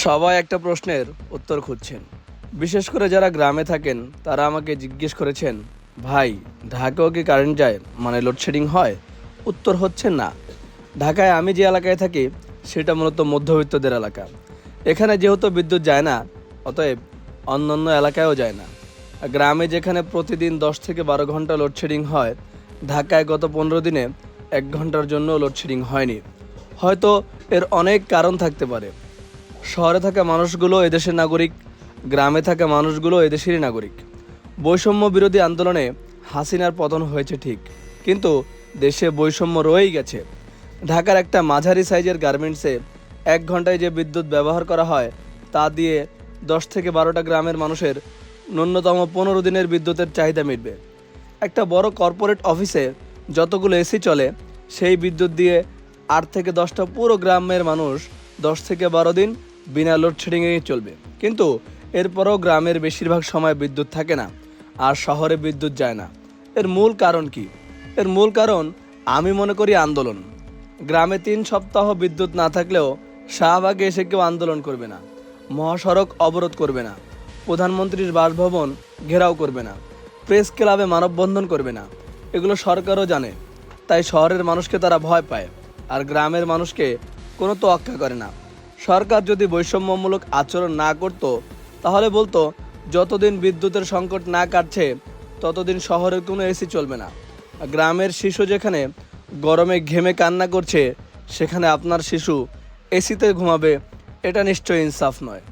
সবাই একটা প্রশ্নের উত্তর খুঁজছেন। বিশেষ করে যারা গ্রামে থাকেন তারা আমাকে জিজ্ঞেস করেছেন, ভাই ঢাকাও কি কারেন্ট যায়, মানে লোডশেডিং হয়? উত্তর হচ্ছে না। ঢাকায় আমি যে এলাকায় থাকি সেটা মূলত মধ্যবিত্তদের এলাকা। এখানে যেহেতু বিদ্যুৎ যায় না, অতএব অন্যান্য এলাকায়ও যায় না। আর গ্রামে যেখানে প্রতিদিন 10 থেকে 12 ঘন্টা লোডশেডিং হয়, ঢাকায় গত 15 দিনে 1 ঘন্টার জন্য লোডশেডিং হয়নি। হয়তো এর অনেক কারণ থাকতে পারে। শহরে থাকা মানুষগুলো এদেশের নাগরিক, গ্রামে থাকা মানুষগুলো এদেশেরই নাগরিক। বৈষম্য বিরোধী আন্দোলনে হাসিনার পতন হয়েছে ঠিক, কিন্তু দেশে বৈষম্য রয়েই গেছে। ঢাকার একটা মাঝারি সাইজের গার্মেন্টসে 1 ঘন্টায় যে বিদ্যুৎ ব্যবহার করা হয় তা দিয়ে 10 থেকে 12টা গ্রামের মানুষের ন্যূনতম 15 দিনের বিদ্যুতের চাহিদা মিটবে। একটা বড় কর্পোরেট অফিসে যতগুলো এসি চলে, সেই বিদ্যুৎ দিয়ে 8 থেকে 10টা পুরো গ্রামের মানুষ 10 থেকে 12 দিন বিনা লোডশেডিংয়েই চলবে। কিন্তু এরপরও গ্রামের বেশিরভাগ সময় বিদ্যুৎ থাকে না, আর শহরে বিদ্যুৎ যায় না। এর মূল কারণ কি? এর মূল কারণ আমি মনে করি আন্দোলন। গ্রামে 3 সপ্তাহ বিদ্যুৎ না থাকলেও শাহবাগে এসে কেউ আন্দোলন করবে না, মহাসড়ক অবরোধ করবে না, প্রধানমন্ত্রীর বাসভবন ঘেরাও করবে না, প্রেস ক্লাবে মানববন্ধন করবে না। এগুলো সরকারও জানে, তাই শহরের মানুষকে তারা ভয় পায়, আর গ্রামের মানুষকে কোনো তোয়াক্কা করে না। সরকার যদি বৈষম্যমূলক আচরণ না করত, তাহলে বলতো যতদিন বিদ্যুতের সংকট না কাটছে ততদিন শহরের কোনো এসি চলবে না। গ্রামের শিশু যেখানে গরমে ঘেমে কান্না করছে, সেখানে আপনার শিশু এসিতে ঘুমাবে, এটা নিশ্চয়ই ইনসাফ নয়।